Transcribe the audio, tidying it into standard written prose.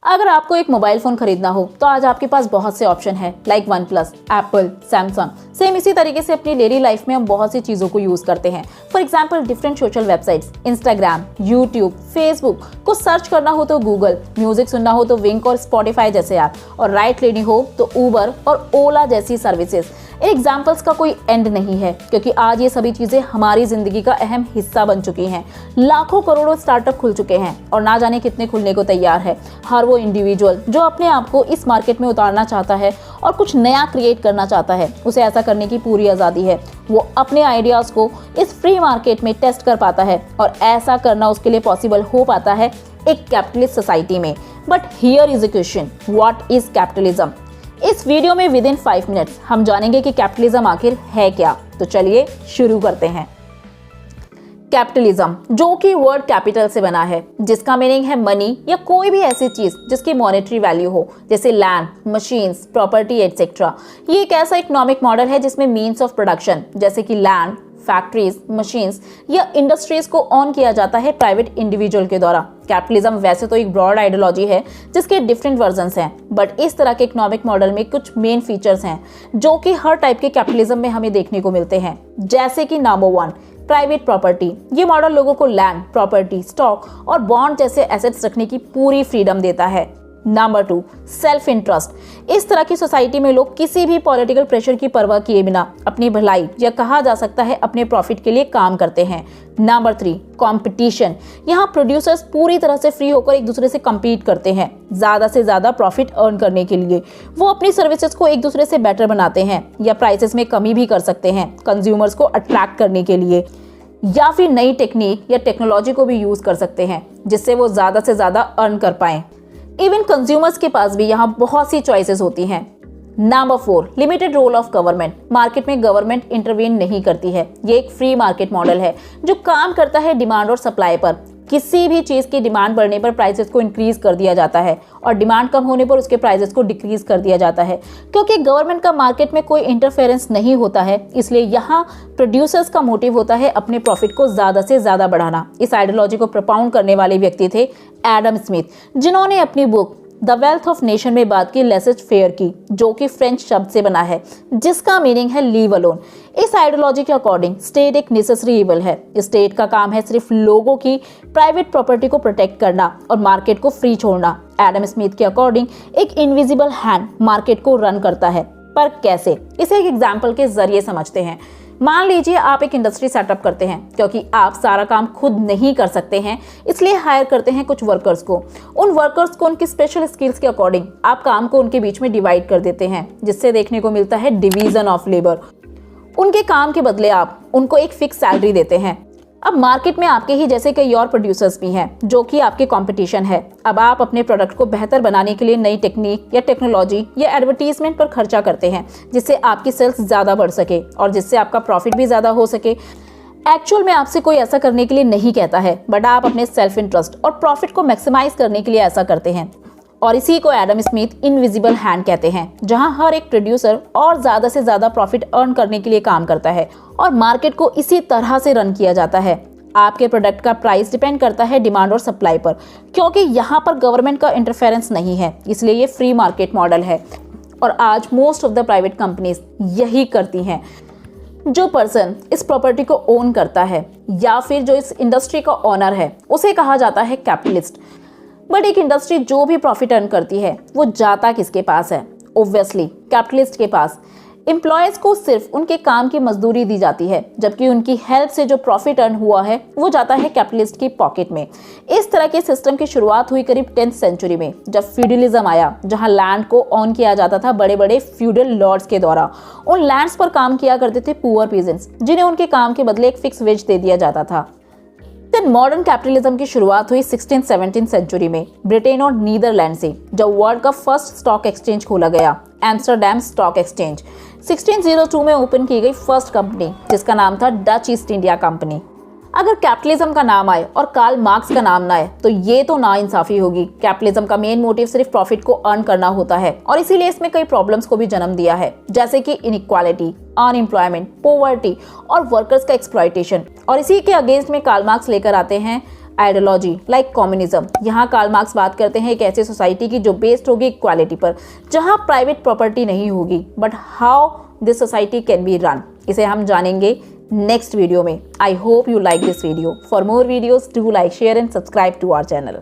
अगर आपको एक मोबाइल फोन खरीदना हो तो आज आपके पास बहुत से ऑप्शन है, like one plus, Apple, Samsung. Same इसी तरीके से अपनी डेली लाइफ में हम बहुत सी चीजों को यूज करते हैं। For example different social websites, Instagram, YouTube, Facebook. कुछ सर्च करना हो तो गूगल, म्यूजिक सुनना हो तो विंक और स्पॉटिफाई जैसे ऐप, और राइड लेनी हो तो उबर और ओला जैसी सर्विसेज। एग्जाम्पल्स का कोई एंड नहीं है, क्योंकि आज ये सभी चीजें हमारी जिंदगी का अहम हिस्सा बन चुकी हैं। लाखों करोड़ों स्टार्टअप खुल चुके हैं और ना जाने कितने खुलने को तैयार है। हर वो इंडिविजुअल जो अपने आप को इस मार्केट में उतारना चाहता है और कुछ नया क्रिएट करना चाहता है, उसे ऐसा करने की पूरी आज़ादी है। वो अपने आइडियाज को इस फ्री मार्केट में टेस्ट कर पाता है और ऐसा करना उसके लिए पॉसिबल हो पाता है एक कैपिटलिस्ट सोसाइटी में। But here is a question, what is capitalism? इस वीडियो में विद इन 5 मिनट्स हम जानेंगे कि कैपिटलिज्म आखिर है क्या। तो चलिए शुरू करते हैं। कैपिटलिज्म, जो कि वर्ड कैपिटल से बना है, जिसका मीनिंग है मनी या कोई भी ऐसी चीज जिसकी मॉनेटरी वैल्यू हो, जैसे लैंड, मशीन्स, प्रॉपर्टी एटसेट्रा। ये एक ऐसा इकोनॉमिक मॉडल है जिसमें मीन्स ऑफ प्रोडक्शन जैसे कि लैंड, फैक्ट्रीज, मशीन्स या इंडस्ट्रीज को ऑन किया जाता है प्राइवेट इंडिविजुअल के द्वारा। कैपिटलिज्म वैसे तो एक ब्रॉड आइडियोलॉजी है जिसके डिफरेंट वर्जन्स हैं, बट इस तरह के इकोनॉमिक मॉडल में कुछ मेन फीचर्स हैं जो कि हर टाइप के कैपिटलिज्म में हमें देखने को मिलते हैं। जैसे कि नंबर 1, प्राइवेट प्रॉपर्टी। ये मॉडल लोगों को लैंड, प्रॉपर्टी, स्टॉक और बॉन्ड जैसे एसेट्स रखने की पूरी फ्रीडम देता है। Number 2, self interest. इस तरह की सोसाइटी में लोग किसी भी पॉलिटिकल प्रेशर की परवाह किए बिना अपनी भलाई या कहा जा सकता है अपने प्रॉफिट के लिए काम करते हैं। Number 3, competition. यहाँ प्रोड्यूसर्स पूरी तरह से फ्री होकर एक दूसरे से compete करते हैं ज्यादा से ज्यादा प्रॉफिट अर्न करने के लिए। वो अपनी सर्विसेज को एक दूसरे से बेटर बनाते हैं या प्राइसेस में कमी भी कर सकते हैं कंज्यूमर्स को अट्रैक्ट करने के लिए, या फिर नई टेक्निक या टेक्नोलॉजी को भी यूज कर सकते हैं जिससे वो ज्यादा से ज्यादा अर्न कर पाएं। इवन कंज्यूमर्स के पास भी यहाँ बहुत सी चॉइसेस होती हैं। Number 4, limited role of government. Market में गवर्नमेंट इंटरवीन नहीं करती है। ये एक फ्री मार्केट मॉडल है जो काम करता है डिमांड और सप्लाई पर। किसी भी चीज की डिमांड बढ़ने पर प्राइसेस को इंक्रीज कर दिया जाता है और डिमांड कम होने पर उसके प्राइसेस को डिक्रीज कर दिया जाता है। क्योंकि गवर्नमेंट का मार्केट में कोई इंटरफेरेंस नहीं होता है, इसलिए यहाँ प्रोड्यूसर्स का मोटिव होता है अपने प्रॉफिट को ज्यादा से ज्यादा बढ़ाना। इस आइडियोलॉजी को प्रपाउंड करने वाले व्यक्ति थे एडम स्मिथ, जिन्होंने अपनी book the wealth of nation में बात की लेसेज फेयर की, जो कि फ्रेंच शब्द से बना है जिसका मीनिंग है लीव अलोन। इस आइडियोलॉजी के अकॉर्डिंग स्टेट एक नेसेसरी इवल है। स्टेट का काम है सिर्फ लोगों की प्राइवेट प्रॉपर्टी को प्रोटेक्ट करना और मार्केट को फ्री छोड़ना। एडम स्मिथ के अकॉर्डिंग एक इनविजिबल हैंड मार्केट को रन करता है। पर कैसे? इसे एक एग्जाम्पल के जरिए समझते हैं। मान लीजिए आप एक इंडस्ट्री सेटअप करते हैं। क्योंकि आप सारा काम खुद नहीं कर सकते हैं, इसलिए हायर करते हैं कुछ वर्कर्स को। उन वर्कर्स को उनकी स्पेशल स्किल्स के अकॉर्डिंग आप काम को उनके बीच में डिवाइड कर देते हैं, जिससे देखने को मिलता है डिवीजन ऑफ लेबर। उनके काम के बदले आप उनको एक फिक्स सैलरी देते हैं। अब मार्केट में आपके ही जैसे कई और प्रोड्यूसर्स भी हैं जो कि आपके कंपटीशन है। अब आप अपने प्रोडक्ट को बेहतर बनाने के लिए नई टेक्निक या टेक्नोलॉजी या एडवर्टीजमेंट पर खर्चा करते हैं, जिससे आपकी सेल्स ज़्यादा बढ़ सके और जिससे आपका प्रॉफिट भी ज़्यादा हो सके। एक्चुअल में आपसे कोई ऐसा करने के लिए नहीं कहता है, बट आप अपने सेल्फ इंटरेस्ट और प्रॉफिट को मैक्सिमाइज करने के लिए ऐसा करते हैं। और इसी को एडम स्मिथ इनविजिबल हैंड कहते हैं, जहां हर एक प्रोड्यूसर और ज्यादा से ज्यादा प्रॉफिट अर्न करने के लिए काम करता है और मार्केट को इसी तरह से रन किया जाता है। आपके प्रोडक्ट का प्राइस डिपेंड करता है डिमांड और सप्लाई पर, क्योंकि यहाँ पर गवर्नमेंट का इंटरफेरेंस नहीं है, इसलिए ये फ्री मार्केट मॉडल है। और आज most of the private companies यही करती हैं। जो पर्सन इस प्रॉपर्टी को ओन करता है या फिर जो इस इंडस्ट्री का ओनर है, उसे कहा जाता है कैपिटलिस्ट। बट एक इंडस्ट्री जो भी प्रॉफिट अर्न करती है वो जाता किसके पास है? ऑब्वियसली कैपिटलिस्ट के पास। एम्प्लॉयज को सिर्फ उनके काम की मजदूरी दी जाती है, जबकि उनकी हेल्प से जो प्रॉफिट अर्न हुआ है वो जाता है कैपिटलिस्ट की पॉकेट में। इस तरह के सिस्टम की शुरुआत हुई करीब 10th सेंचुरी में, जब फ्यूडलिज्म आया, जहां लैंड को ऑन किया जाता था बड़े बड़े फ्यूडल लॉर्ड्स के द्वारा। उन लैंड्स पर काम किया करते थे पुअर पीजेंट्स, जिन्हें उनके काम के बदले एक फिक्स वेज दे दिया जाता था। मॉडर्न कैपिटलिज्म की शुरुआत हुई 16th-17th सेंचुरी में ब्रिटेन और नीदरलैंड से, जब वर्ल्ड का फर्स्ट स्टॉक एक्सचेंज खोला गया, एम्स्टरडैम स्टॉक एक्सचेंज। 1602 में ओपन की गई फर्स्ट कंपनी, जिसका नाम था डच ईस्ट इंडिया कंपनी। अगर कैपिटलिज्म का नाम आए और कार्ल मार्क्स का नाम ना आए तो ये तो नाइंसाफी होगी। कैपिटलिज्म का मेन मोटिव सिर्फ प्रॉफिट को अर्न करना होता है और इसीलिए इसमें कई प्रॉब्लम्स को भी जन्म दिया है, जैसे कि इनइक्वालिटी, अनएम्प्लॉयमेंट, पॉवर्टी और वर्कर्स का एक्सप्लॉयटेशन। और इसी के अगेंस्ट में कार्ल मार्क्स लेकर आते हैं आइडियोलॉजी लाइक कम्युनिज्म। यहाँ कार्ल मार्क्स बात करते हैं एक ऐसी सोसाइटी की जो बेस्ड होगी इक्वालिटी पर, जहाँ प्राइवेट प्रॉपर्टी नहीं होगी, but how this society can be run, इसे हम जानेंगे नेक्स्ट वीडियो में। I hope you like this video. For more videos do like, share and subscribe to our channel.